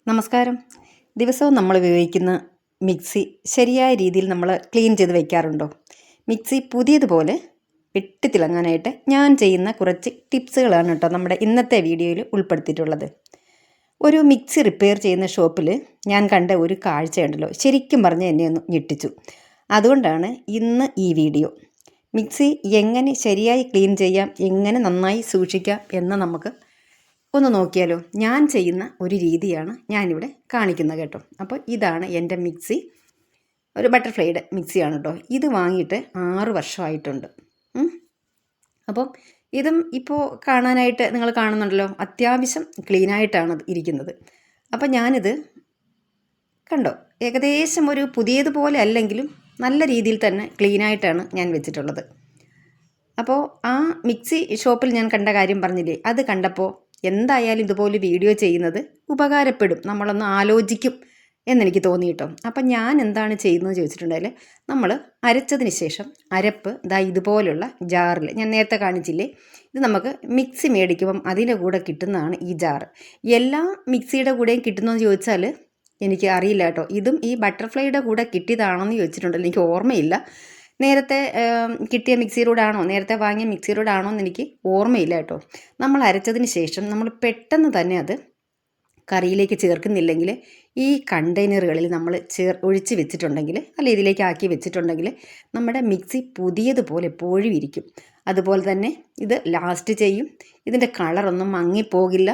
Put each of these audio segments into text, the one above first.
നമസ്കാരം. ദിവസവും നമ്മൾ ഉപയോഗിക്കുന്ന മിക്സി ശരിയായ രീതിയിൽ നമ്മൾ ക്ലീൻ ചെയ്ത് വയ്ക്കാറുണ്ടോ? മിക്സി പുതിയതുപോലെ വെട്ടിത്തിളങ്ങാനായിട്ട് ഞാൻ ചെയ്യുന്ന കുറച്ച് ടിപ്സുകളാണ് കേട്ടോ നമ്മുടെ ഇന്നത്തെ വീഡിയോയിൽ ഉൾപ്പെടുത്തിയിട്ടുള്ളത്. ഒരു മിക്സി റിപ്പയർ ചെയ്യുന്ന ഷോപ്പിൽ ഞാൻ കണ്ട ഒരു കാഴ്ചയുണ്ടല്ലോ, ശരിക്കും പറഞ്ഞ് എന്നെ ഒന്ന് ഞെട്ടിച്ചു. അതുകൊണ്ടാണ് ഇന്ന് ഈ വീഡിയോ. മിക്സി എങ്ങനെ ശരിയായി ക്ലീൻ ചെയ്യാം, എങ്ങനെ നന്നായി സൂക്ഷിക്കാം എന്ന് നമുക്ക് ഒന്ന് നോക്കിയാലോ. ഞാൻ ചെയ്യുന്ന ഒരു രീതിയാണ് ഞാനിവിടെ കാണിക്കുന്നത് കേട്ടോ. അപ്പോൾ ഇതാണ് എൻ്റെ മിക്സി. ഒരു ബട്ടർഫ്ലൈയുടെ മിക്സിയാണ് കേട്ടോ. ഇത് വാങ്ങിയിട്ട് 6 വർഷമായിട്ടുണ്ട്. അപ്പം ഇതും ഇപ്പോൾ കാണാനായിട്ട് നിങ്ങൾ കാണുന്നുണ്ടല്ലോ, അത്യാവശ്യം ക്ലീനായിട്ടാണ് ഇരിക്കുന്നത്. അപ്പം ഞാനിത് കണ്ടോ, ഏകദേശം ഒരു പുതിയതുപോലെ അല്ലെങ്കിലും നല്ല രീതിയിൽ തന്നെ ക്ലീനായിട്ടാണ് ഞാൻ വെച്ചിട്ടുള്ളത്. അപ്പോൾ ആ മിക്സി ഷോപ്പിൽ ഞാൻ കണ്ട കാര്യം പറഞ്ഞില്ലേ, അത് കണ്ടപ്പോൾ എന്തായാലും ഇതുപോലെ വീഡിയോ ചെയ്യുന്നത് ഉപകാരപ്പെടും, നമ്മളൊന്ന് ആലോചിക്കും എന്നെനിക്ക് തോന്നി കേട്ടോ. അപ്പം ഞാൻ എന്താണ് ചെയ്യുന്നത് ചോദിച്ചിട്ടുണ്ടെങ്കിൽ, നമ്മൾ അരച്ചതിന് ശേഷം അരപ്പ് ഇതുപോലുള്ള ജാറിൽ, ഞാൻ നേരത്തെ കാണിച്ചില്ലേ, ഇത് നമുക്ക് മിക്സി മേടിക്കുമ്പം അതിൻ്റെ കൂടെ കിട്ടുന്നതാണ് ഈ ജാറ്. എല്ലാ മിക്സിയുടെ കൂടെയും കിട്ടുന്നതെന്ന് ചോദിച്ചാൽ എനിക്ക് അറിയില്ല കേട്ടോ. ഇതും ഈ ബട്ടർഫ്ലൈയുടെ കൂടെ കിട്ടിയതാണെന്ന് ചോദിച്ചിട്ടുണ്ടല്ലോ, എനിക്ക് ഓർമ്മയില്ല. നേരത്തെ കിട്ടിയ മിക്സിയിലൂടാണോ, നേരത്തെ വാങ്ങിയ മിക്സിയിലൂടാണോ എന്ന് എനിക്ക് ഓർമ്മയില്ല കേട്ടോ. നമ്മൾ അരച്ചതിന് ശേഷം നമ്മൾ പെട്ടെന്ന് തന്നെ അത് കറിയിലേക്ക് ചേർക്കുന്നില്ലെങ്കിൽ, ഈ കണ്ടെയ്നറുകളിൽ നമ്മൾ ഒഴിച്ച് വെച്ചിട്ടുണ്ടെങ്കിൽ, അല്ല ഇതിലേക്ക് ആക്കി വെച്ചിട്ടുണ്ടെങ്കിൽ നമ്മുടെ മിക്സി പുതിയതുപോലെ എപ്പോഴും ഇരിക്കും. അതുപോലെ തന്നെ ഇത് ലാസ്റ്റ് ചെയ്യും. ഇതിൻ്റെ കളറൊന്നും മങ്ങിപ്പോകില്ല.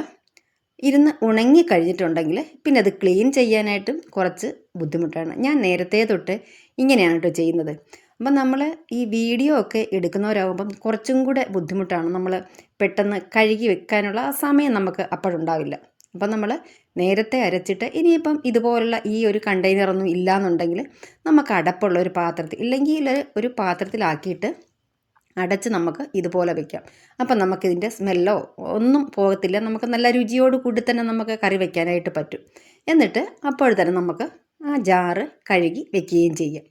ഇരുന്ന് ഉണങ്ങിക്കഴിഞ്ഞിട്ടുണ്ടെങ്കിൽ പിന്നെ അത് ക്ലീൻ ചെയ്യാനായിട്ടും കുറച്ച് ബുദ്ധിമുട്ടാണ്. ഞാൻ നേരത്തെ തൊട്ട് ഇങ്ങനെയാണ് കേട്ടോ ചെയ്യുന്നത്. അപ്പം നമ്മൾ ഈ വീഡിയോ ഒക്കെ എടുക്കുന്നവരാകുമ്പം കുറച്ചും കൂടെ ബുദ്ധിമുട്ടാണ്. നമ്മൾ പെട്ടെന്ന് കഴുകി വെക്കാനുള്ള ആ സമയം നമുക്ക് അപ്പോഴുണ്ടാവില്ല. അപ്പം നമ്മൾ നേരത്തെ അരച്ചിട്ട്, ഇനിയിപ്പം ഇതുപോലുള്ള ഈ ഒരു കണ്ടെയ്നറൊന്നും ഇല്ലയെന്നുണ്ടെങ്കിൽ നമുക്ക് അടപ്പുള്ള ഒരു പാത്രത്തിൽ, ഇല്ലെങ്കിൽ ഒരു പാത്രത്തിലാക്കിയിട്ട് അടച്ച് നമുക്ക് ഇതുപോലെ വയ്ക്കാം. അപ്പം നമുക്കിതിൻ്റെ സ്മെല്ലോ ഒന്നും പോകത്തില്ല. നമുക്ക് നല്ല രുചിയോട് കൂടി തന്നെ നമുക്ക് കറി വയ്ക്കാനായിട്ട് പറ്റും. എന്നിട്ട് അപ്പോൾ തന്നെ നമുക്ക് ആ ജാറ് കഴുകി വയ്ക്കുകയും ചെയ്യാം.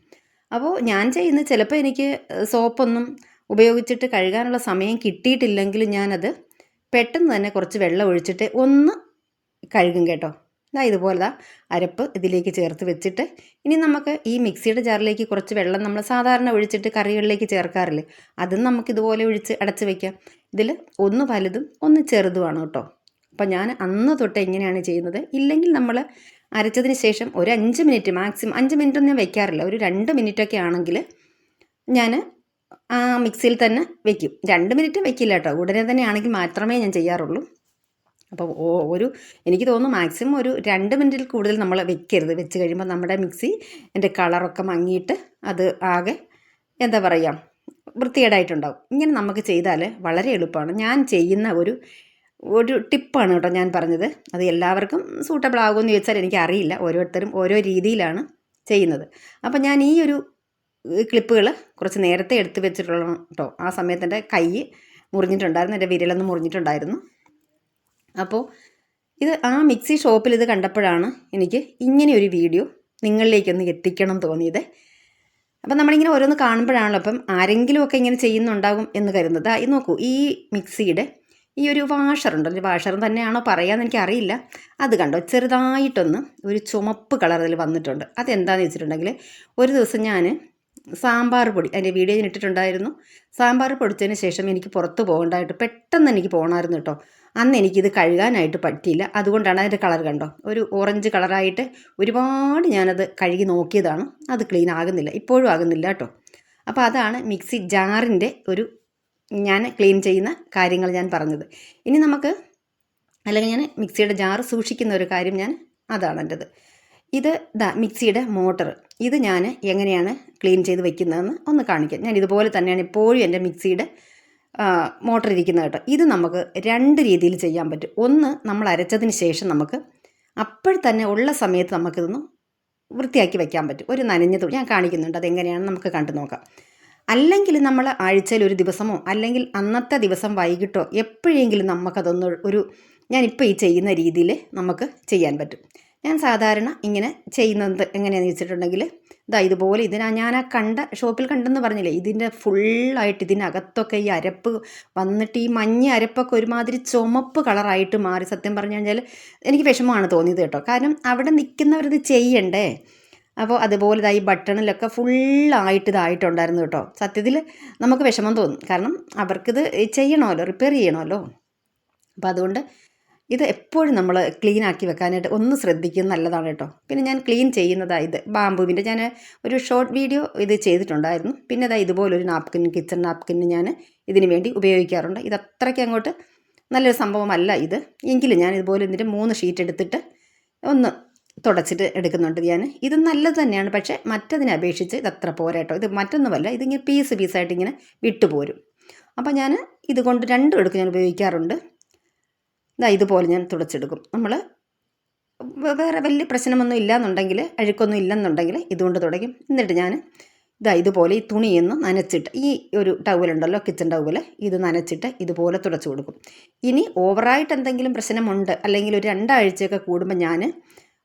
അപ്പോൾ ഞാൻ ചെയ്യുന്നത്, ചിലപ്പോൾ എനിക്ക് സോപ്പൊന്നും ഉപയോഗിച്ചിട്ട് കഴുകാനുള്ള സമയം കിട്ടിയിട്ടില്ലെങ്കിൽ ഞാനത് പെട്ടെന്ന് തന്നെ കുറച്ച് വെള്ളം ഒഴിച്ചിട്ട് ഒന്ന് കഴുകും കേട്ടോ. ഇതുപോലെ അരപ്പ് ഇതിലേക്ക് ചേർത്ത് വെച്ചിട്ട്, ഇനി നമുക്ക് ഈ മിക്സിയുടെ ജാറിലേക്ക് കുറച്ച് വെള്ളം നമ്മൾ സാധാരണ ഒഴിച്ചിട്ട് കറികളിലേക്ക് ചേർക്കാറില്ലേ, അതും നമുക്കിതുപോലെ ഒഴിച്ച് അടച്ച് വയ്ക്കാം. ഇതിൽ ഒന്ന് വലുതും ഒന്ന് ചെറുതുമാണ് കേട്ടോ. അപ്പം ഞാൻ അന്ന് തൊട്ട് എങ്ങനെയാണ് ചെയ്യുന്നത്, ഇല്ലെങ്കിൽ നമ്മൾ അരച്ചതിന് ശേഷം ഒരു 5 മിനിറ്റ്, മാക്സിമം 5 മിനിറ്റൊന്നും ഞാൻ വയ്ക്കാറില്ല, ഒരു 2 മിനിറ്റൊക്കെ ആണെങ്കിൽ ഞാൻ ആ മിക്സിയിൽ തന്നെ വയ്ക്കും. 2 മിനിറ്റ് വയ്ക്കില്ല കേട്ടോ, ഉടനെ തന്നെ ആണെങ്കിൽ മാത്രമേ ഞാൻ ചെയ്യാറുള്ളൂ. അപ്പോൾ എനിക്ക് തോന്നുന്നു മാക്സിമം ഒരു 2 മിനിറ്റിൽ കൂടുതൽ നമ്മൾ വെക്കരുത്. വെച്ച് കഴിയുമ്പോൾ നമ്മുടെ മിക്സി എൻ്റെ കളറൊക്കെ മങ്ങിയിട്ട് അത് ആകെ എന്താ പറയുക, വൃത്തികേടായിട്ടുണ്ടാവും. ഇങ്ങനെ നമുക്ക് ചെയ്താൽ വളരെ എളുപ്പമാണ്. ഞാൻ ചെയ്യുന്ന ഒരു ടിപ്പാണ് കേട്ടോ ഞാൻ പറഞ്ഞത്. അത് എല്ലാവർക്കും സൂട്ടബിൾ ആകുമെന്ന് ചോദിച്ചാൽ എനിക്കറിയില്ല. ഓരോരുത്തരും ഓരോ രീതിയിലാണ് ചെയ്യുന്നത്. അപ്പം ഞാൻ ഈ ഒരു ക്ലിപ്പുകൾ കുറച്ച് നേരത്തെ എടുത്ത് വെച്ചിട്ടുള്ള കേട്ടോ. ആ സമയത്ത് എൻ്റെ കൈ മുറിഞ്ഞിട്ടുണ്ടായിരുന്നു, എൻ്റെ വിരലൊന്നും മുറിഞ്ഞിട്ടുണ്ടായിരുന്നു. അപ്പോൾ ഇത് ആ മിക്സി ഷോപ്പിൽ ഇത് കണ്ടപ്പോഴാണ് എനിക്ക് ഇങ്ങനെ ഒരു വീഡിയോ നിങ്ങളിലേക്കൊന്ന് എത്തിക്കണം തോന്നിയത്. അപ്പം നമ്മളിങ്ങനെ ഓരോന്ന് കാണുമ്പോഴാണല്ലോ, അപ്പം ആരെങ്കിലുമൊക്കെ ഇങ്ങനെ ചെയ്യുന്നുണ്ടാകും എന്ന് കരുതുന്നത്. ഇത് നോക്കൂ, ഈ മിക്സിയുടെ ഈ ഒരു വാഷറുണ്ടല്ലോ, വാഷർ തന്നെയാണോ പറയാമെന്ന് എനിക്കറിയില്ല. അത് കണ്ടോ, ചെറുതായിട്ടൊന്ന് ഒരു ചുമപ്പ് കളർ അതിൽ വന്നിട്ടുണ്ട്. അതെന്താണെന്ന് വെച്ചിട്ടുണ്ടെങ്കിൽ, ഒരു ദിവസം ഞാൻ സാമ്പാർ പൊടി, അതിൻ്റെ വീഡിയോ ഞാൻ ഇട്ടിട്ടുണ്ടായിരുന്നു. സാമ്പാർ പൊടിച്ചതിന് ശേഷം എനിക്ക് പുറത്ത് പോകേണ്ടതായിട്ട് പെട്ടെന്ന് എനിക്ക് പോകണമായിരുന്നു കേട്ടോ. അന്ന് എനിക്കിത് കഴുകാനായിട്ട് പറ്റിയില്ല. അതുകൊണ്ടാണ് അതിൻ്റെ കളർ കണ്ടോ, ഒരു ഓറഞ്ച് കളറായിട്ട് ഒരുപാട് ഞാനത് കഴുകി നോക്കിയതാണ്. അത് ക്ലീൻ ആകുന്നില്ല, ഇപ്പോഴും ആകുന്നില്ല കേട്ടോ. അപ്പോൾ അതാണ് മിക്സി ജാറിൻ്റെ ഞാൻ ക്ലീൻ ചെയ്യുന്ന കാര്യങ്ങൾ ഞാൻ പറഞ്ഞത്. ഇനി നമുക്ക്, അല്ലെങ്കിൽ ഞാൻ മിക്സിയുടെ ജാറ് സൂക്ഷിക്കുന്ന ഒരു കാര്യം അതാണ് എൻ്റെത്. ഇത് മിക്സിയുടെ മോട്ടർ. ഇത് ഞാൻ എങ്ങനെയാണ് ക്ലീൻ ചെയ്ത് വയ്ക്കുന്നതെന്ന് ഒന്ന് കാണിക്കാം. ഞാൻ ഇതുപോലെ തന്നെയാണ് എപ്പോഴും എൻ്റെ മിക്സിയുടെ മോട്ടർ ഇരിക്കുന്നത് കേട്ടോ. ഇത് നമുക്ക് 2 രീതിയിൽ ചെയ്യാൻ പറ്റും. ഒന്ന്, നമ്മൾ അരച്ചതിന് ശേഷം നമുക്ക് അപ്പോൾ തന്നെ ഉള്ള സമയത്ത് നമുക്കിതൊന്ന് വൃത്തിയാക്കി വയ്ക്കാൻ പറ്റും. ഒരു നനഞ്ഞ തുണി ഞാൻ കാണിക്കുന്നുണ്ട്, അതെങ്ങനെയാണെന്ന് നമുക്ക് കണ്ടു നോക്കാം. അല്ലെങ്കിൽ നമ്മൾ ആഴ്ചയിൽ ഒരു ദിവസമോ അല്ലെങ്കിൽ അന്നത്തെ ദിവസം വൈകിട്ടോ എപ്പോഴെങ്കിലും നമുക്കതൊന്ന് ഞാനിപ്പോൾ ഈ ചെയ്യുന്ന രീതിയിൽ നമുക്ക് ചെയ്യാൻ പറ്റും. ഞാൻ സാധാരണ ഇങ്ങനെ ചെയ്യുന്നത് എങ്ങനെയാണെന്ന് വെച്ചിട്ടുണ്ടെങ്കിൽ, ഇതുപോലെ ഞാൻ ആ ഷോപ്പിൽ കണ്ടെന്ന് പറഞ്ഞില്ലേ, ഇതിൻ്റെ ഫുള്ളായിട്ട് ഇതിനകത്തൊക്കെ ഈ അരപ്പ് വന്നിട്ട് ഈ മഞ്ഞ അരപ്പൊക്കെ ഒരുമാതിരി ചുമപ്പ് കളറായിട്ട് മാറി. സത്യം പറഞ്ഞു കഴിഞ്ഞാൽ എനിക്ക് വിഷമമാണ് തോന്നിയത് കേട്ടോ. കാരണം അവിടെ നിൽക്കുന്നവരിത് ചെയ്യണ്ടേ. അപ്പോൾ അതുപോലെ ഈ ബട്ടണിലൊക്കെ ഫുള്ളായിട്ട് ഇതായിട്ടുണ്ടായിരുന്നു കേട്ടോ. സത്യത്തിൽ നമുക്ക് വിഷമം തോന്നും, കാരണം അവർക്കിത് ചെയ്യണമല്ലോ, റിപ്പയർ ചെയ്യണമല്ലോ. അപ്പോൾ അതുകൊണ്ട് ഇത് എപ്പോഴും നമ്മൾ ക്ലീൻ ആക്കി വെക്കാനായിട്ട് ഒന്ന് ശ്രദ്ധിക്കുന്നത് നല്ലതാണ് കേട്ടോ. പിന്നെ ഞാൻ ക്ലീൻ ചെയ്യുന്നതായത് ബാമ്പുവിൻ്റെ ഞാൻ ഒരു ഷോർട്ട് വീഡിയോ ഇത് ചെയ്തിട്ടുണ്ടായിരുന്നു. പിന്നെ ഇതുപോലൊരു നാപ്കിൻ, കിച്ചൺ നാപ്കിൻ ഞാൻ ഇതിന് വേണ്ടി ഉപയോഗിക്കാറുണ്ട്. ഇത് അത്രയ്ക്ക് അങ്ങോട്ട് നല്ലൊരു സംഭവമല്ല ഇത്, എങ്കിലും ഞാൻ ഇതുപോലെ ഇതിൻ്റെ 3 ഷീറ്റ് എടുത്തിട്ട് ഒന്ന് തുടച്ചിട്ട് എടുക്കുന്നുണ്ട് ഞാൻ. ഇത് നല്ലത് തന്നെയാണ്, പക്ഷേ മറ്റതിനെ അപേക്ഷിച്ച് ഇതത്ര പോരാ കേട്ടോ. ഇത് മറ്റൊന്നുമല്ല, ഇതിങ്ങനെ പീസായിട്ട് ഇങ്ങനെ വിട്ടുപോരും. അപ്പോൾ ഞാൻ ഇതുകൊണ്ട് 2 എടുക്ക് ഞാൻ ഉപയോഗിക്കാറുണ്ട്. ഇതുപോലെ ഞാൻ തുടച്ചെടുക്കും. നമ്മൾ വേറെ വലിയ പ്രശ്നമൊന്നും ഇല്ലയെന്നുണ്ടെങ്കിൽ, അഴുക്കൊന്നും ഇല്ലെന്നുണ്ടെങ്കിൽ ഇതുകൊണ്ട് തുടയ്ക്കും. എന്നിട്ട് ഞാൻ ഇതുപോലെ ഈ തുണിയൊന്ന് നനച്ചിട്ട്, ഈ ഒരു ടവലുണ്ടല്ലോ, കിച്ചൺ ടവൽ, ഇത് നനച്ചിട്ട് ഇതുപോലെ തുടച്ചു കൊടുക്കും. ഇനി ഓവറായിട്ട് എന്തെങ്കിലും പ്രശ്നമുണ്ട്, അല്ലെങ്കിൽ ഒരു 2 ആഴ്ചയൊക്കെ കൂടുമ്പോൾ ഞാൻ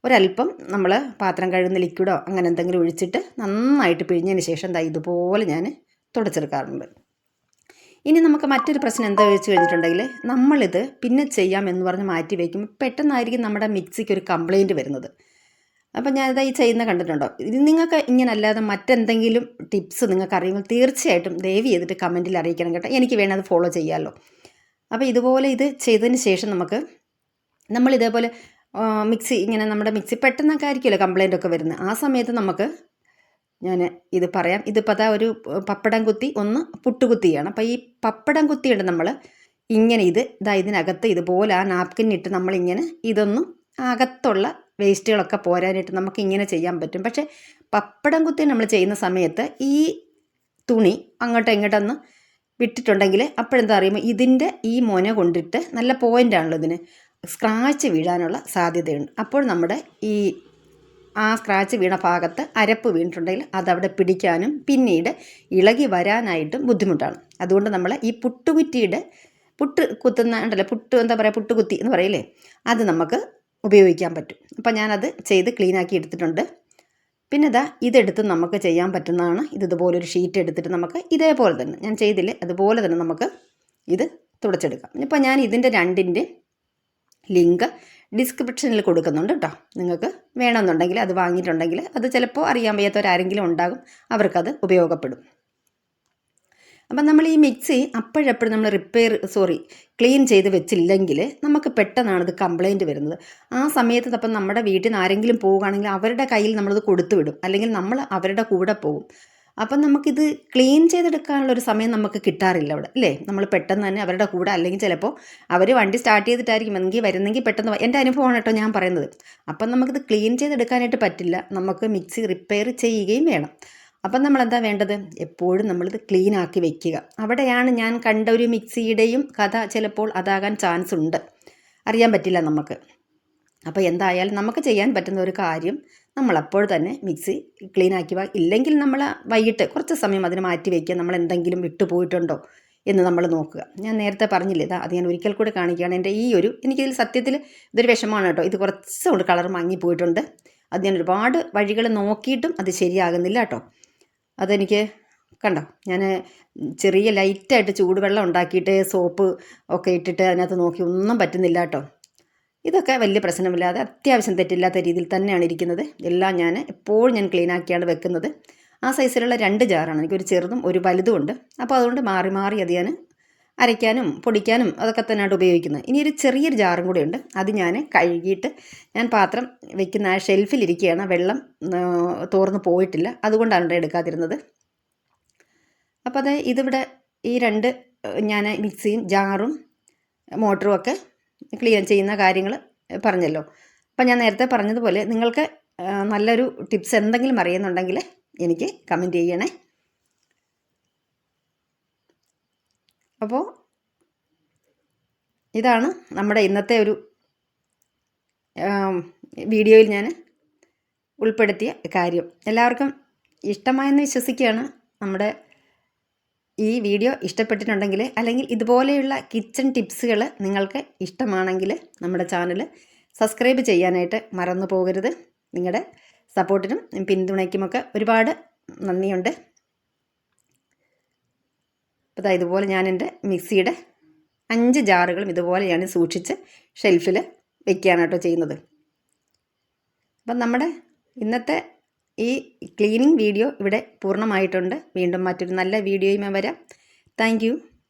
ഒരല്പം നമ്മൾ പാത്രം കഴുകുന്ന ലിക്വിഡോ അങ്ങനെ എന്തെങ്കിലും ഒഴിച്ചിട്ട് നന്നായിട്ട് പിഴിഞ്ഞതിന് ശേഷം ഇതുപോലെ ഞാൻ തുടച്ചെടുക്കാറുണ്ട്. ഇനി നമുക്ക് മറ്റൊരു പ്രശ്നം എന്താ വെച്ച് കഴിഞ്ഞിട്ടുണ്ടെങ്കിൽ, നമ്മളിത് പിന്നെ ചെയ്യാം എന്ന് പറഞ്ഞ് മാറ്റി വയ്ക്കുമ്പോൾ പെട്ടെന്നായിരിക്കും നമ്മുടെ മിക്സിക്ക് ഒരു കംപ്ലയിൻറ്റ് വരുന്നത്. അപ്പോൾ ഞാനിത് ഈ ചെയ്യുന്ന കണ്ടിട്ടുണ്ടോ? ഇത് നിങ്ങൾക്ക് ഇങ്ങനെ അല്ലാതെ മറ്റെന്തെങ്കിലും ടിപ്സ് നിങ്ങൾക്ക് അറിയുമ്പോൾ തീർച്ചയായിട്ടും ദയവ് ചെയ്തിട്ട് കമൻറ്റിൽ അറിയിക്കണം കേട്ടോ. എനിക്ക് വേണേൽ അത് ഫോളോ ചെയ്യാമല്ലോ. അപ്പോൾ ഇതുപോലെ ഇത് ചെയ്തതിന് ശേഷം നമ്മളിതേപോലെ മിക്സി ഇങ്ങനെ നമ്മുടെ മിക്സി പെട്ടെന്നൊക്കെ ആയിരിക്കുമല്ലോ കംപ്ലയിൻ്റ് ഒക്കെ വരുന്നത്. ആ സമയത്ത് ഞാൻ ഇത് പറയാം. ഇതിപ്പോൾ ഒരു പപ്പടം കുത്തി, ഒന്ന് പുട്ടുകുത്തിയാണ്. അപ്പോൾ ഈ പപ്പടം കുത്തിയുണ്ട് നമ്മൾ ഇങ്ങനെ ഇതിനകത്ത് ഇതുപോലെ ആ നാപ്കിനിട്ട് നമ്മളിങ്ങനെ ഇതൊന്നും അകത്തുള്ള വേസ്റ്റുകളൊക്കെ പോരാനായിട്ട് നമുക്ക് ഇങ്ങനെ ചെയ്യാൻ പറ്റും. പക്ഷേ പപ്പടം കുത്തി നമ്മൾ ചെയ്യുന്ന സമയത്ത് ഈ തുണി അങ്ങോട്ടോ ഇങ്ങോട്ടൊന്ന് വിട്ടിട്ടുണ്ടെങ്കിൽ അപ്പോഴെന്താ അറിയുമ്പോൾ ഇതിൻ്റെ ഈ മുന കൊണ്ടിട്ട് നല്ല പോയിൻ്റാണല്ലോ ഇതിന്, സ്ക്രാച്ച് വീഴാനുള്ള സാധ്യതയുണ്ട്. അപ്പോൾ നമ്മുടെ ആ സ്ക്രാച്ച് വീണ ഭാഗത്ത് അരപ്പ് വീണിട്ടുണ്ടെങ്കിൽ അതവിടെ പിടിക്കാനും പിന്നീട് ഇളകി വരാനായിട്ടും ബുദ്ധിമുട്ടാണ്. അതുകൊണ്ട് നമ്മൾ ഈ പുട്ട് കുത്തുന്ന ഉണ്ടല്ലോ, പുട്ടുകുത്തി എന്ന് പറയില്ലേ, അത് നമുക്ക് ഉപയോഗിക്കാൻ പറ്റും. അപ്പോൾ ഞാനത് ചെയ്ത് ക്ലീനാക്കി എടുത്തിട്ടുണ്ട്. പിന്നെ ഇതെടുത്ത് നമുക്ക് ചെയ്യാൻ പറ്റുന്നതാണ്. ഇതുപോലൊരു ഷീറ്റ് എടുത്തിട്ട് നമുക്ക് ഇതേപോലെ തന്നെ ഞാൻ ചെയ്തില്ലേ അതുപോലെ തന്നെ നമുക്ക് ഇത് തുടച്ചെടുക്കാം. ഇപ്പോൾ ഞാൻ ഇതിൻ്റെ 2ൻ്റെ ലിങ്ക് ഡിസ്ക്രിപ്ഷനിൽ കൊടുക്കുന്നുണ്ട് കേട്ടോ. നിങ്ങൾക്ക് വേണമെന്നുണ്ടെങ്കിൽ അത് വാങ്ങിയിട്ടുണ്ടെങ്കിൽ അത് ചിലപ്പോൾ അറിയാൻ വയ്യാത്തവരാരെങ്കിലും ഉണ്ടാകും, അവർക്കത് ഉപയോഗപ്പെടും. അപ്പം നമ്മൾ ഈ മിക്സി അപ്പോഴെപ്പോഴും നമ്മൾ ക്ലീൻ ചെയ്ത് വെച്ചില്ലെങ്കിൽ നമുക്ക് പെട്ടെന്നാണ് ഇത് കംപ്ലയിൻറ്റ് വരുന്നത്. ആ സമയത്ത് അപ്പം നമ്മുടെ വീട്ടിൽ നിന്ന് ആരെങ്കിലും പോവുകയാണെങ്കിൽ അവരുടെ കയ്യിൽ നമ്മളത് കൊടുത്തു വിടും, അല്ലെങ്കിൽ നമ്മൾ അവരുടെ കൂടെ പോകും. അപ്പം നമുക്കിത് ക്ലീൻ ചെയ്തെടുക്കാനുള്ളൊരു സമയം നമുക്ക് കിട്ടാറില്ല അവിടെ, അല്ലേ? നമ്മൾ പെട്ടെന്ന് തന്നെ അവരുടെ കൂടെ, അല്ലെങ്കിൽ ചിലപ്പോൾ അവർ വണ്ടി സ്റ്റാർട്ട് ചെയ്തിട്ടായിരിക്കും വരുന്നെങ്കിൽ പെട്ടെന്ന്, എൻ്റെ അനുഭവമാണ് കേട്ടോ ഞാൻ പറയുന്നത്. അപ്പം നമുക്കിത് ക്ലീൻ ചെയ്തെടുക്കാനായിട്ട് പറ്റില്ല, നമുക്ക് മിക്സി റിപ്പയർ ചെയ്യുകയും വേണം. അപ്പം നമ്മളെന്താ വേണ്ടത്? എപ്പോഴും നമ്മളിത് ക്ലീൻ ആക്കി വെക്കുക. അവിടെയാണ് ഞാൻ കണ്ട ഒരു മിക്സിയുടെയും കഥ ചിലപ്പോൾ അതാകാൻ ചാൻസ് ഉണ്ട്, അറിയാൻ പറ്റില്ല നമുക്ക്. അപ്പോൾ എന്തായാലും നമുക്ക് ചെയ്യാൻ പറ്റുന്ന ഒരു കാര്യം, നമ്മളപ്പോൾ തന്നെ മിക്സി ക്ലീൻ ആക്കി ഇല്ലെങ്കിൽ നമ്മൾ വൈകിട്ട് കുറച്ച് സമയം അതിന് മാറ്റി വയ്ക്കുക. നമ്മൾ എന്തെങ്കിലും വിട്ടുപോയിട്ടുണ്ടോ എന്ന് നമ്മൾ നോക്കുക. ഞാൻ നേരത്തെ പറഞ്ഞില്ലേ, അത് ഞാൻ ഒരിക്കൽ കൂടെ കാണിക്കുകയാണ്. എൻ്റെ എനിക്കിതിൽ സത്യത്തിൽ ഇതൊരു വിഷമമാണ് കേട്ടോ. ഇത് കുറച്ചുകൊണ്ട് കളർ മങ്ങിപ്പോയിട്ടുണ്ട്. അത് ഞാൻ ഒരുപാട് വഴികൾ നോക്കിയിട്ടും അത് ശരിയാകുന്നില്ല കേട്ടോ. അതെനിക്ക് കണ്ടോ, ഞാൻ ചെറിയ ലൈറ്റായിട്ട് ചൂടുവെള്ളം ഉണ്ടാക്കിയിട്ട് സോപ്പ് ഒക്കെ ഇട്ടിട്ട് അതിനകത്ത് നോക്കി ഒന്നും പറ്റുന്നില്ല കേട്ടോ. ഇതൊക്കെ വലിയ പ്രശ്നമില്ലാതെ അത്യാവശ്യം തെറ്റില്ലാത്ത രീതിയിൽ തന്നെയാണ് ഇരിക്കുന്നത്. എല്ലാം ഞാൻ എപ്പോഴും ഞാൻ ക്ലീൻ ആക്കിയാണ് വെക്കുന്നത്. ആ സൈസിലുള്ള 2 ജാറാണ്, എനിക്കൊരു ചെറുതും ഒരു വലുതും ഉണ്ട്. അപ്പോൾ അതുകൊണ്ട് മാറി മാറി അത് ഞാൻ അരയ്ക്കാനും പൊടിക്കാനും അതൊക്കെ തന്നെയാണ് ഉപയോഗിക്കുന്നത്. ഇനി ഒരു ചെറിയൊരു ജാറും കൂടെ ഉണ്ട്, അത് ഞാൻ കഴുകിയിട്ട് ഞാൻ പാത്രം വെക്കുന്ന ആ ഷെൽഫിലിരിക്കുകയാണ്. വെള്ളം തോർന്ന് പോയിട്ടില്ല, അതുകൊണ്ടാണ് എടുക്കാതിരുന്നത്. അപ്പോൾ ഇതിവിടെ ഈ 2 ഞാൻ മിക്സിയും ജാറും മോട്ടറും ഒക്കെ ക്ലീൻ ചെയ്യുന്ന കാര്യങ്ങൾ പറഞ്ഞല്ലോ. അപ്പം ഞാൻ നേരത്തെ പറഞ്ഞതുപോലെ നിങ്ങൾക്ക് നല്ലൊരു ടിപ്സ് എന്തെങ്കിലും അറിയുന്നുണ്ടെങ്കിൽ എനിക്ക് കമൻറ്റ് ചെയ്യണേ. അപ്പോൾ ഇതാണ് നമ്മുടെ ഇന്നത്തെ ഒരു വീഡിയോയിൽ ഞാൻ ഉൾപ്പെടുത്തിയ കാര്യം. എല്ലാവർക്കും ഇഷ്ടമായെന്ന് വിശ്വസിക്കുകയാണ്. നമ്മുടെ ഈ വീഡിയോ ഇഷ്ടപ്പെട്ടിട്ടുണ്ടെങ്കിൽ, അല്ലെങ്കിൽ ഇതുപോലെയുള്ള കിച്ചൺ ടിപ്സുകൾ നിങ്ങൾക്ക് ഇഷ്ടമാണെങ്കിൽ നമ്മുടെ ചാനൽ സബ്സ്ക്രൈബ് ചെയ്യാനായിട്ട് മറന്നു പോകരുത്. നിങ്ങളുടെ സപ്പോർട്ടിനും പിന്തുണയ്ക്കുമൊക്കെ ഒരുപാട് നന്ദിയുണ്ട്. അപ്പോൾ ഇതുപോലെ ഞാൻ എൻ്റെ മിക്സിയുടെ 5 ജാറുകളും ഇതുപോലെ ഞാൻ സൂക്ഷിച്ച് ഷെൽഫിൽ വെക്കുകയാണ് കേട്ടോ ചെയ്യുന്നത്. അപ്പം നമ്മുടെ ഇന്നത്തെ ഈ ക്ലീനിങ് വീഡിയോ ഇവിടെ പൂർണ്ണമായിട്ടുണ്ട്. വീണ്ടും മറ്റൊരു നല്ല വീഡിയോയുമായി വരാം. Thank you.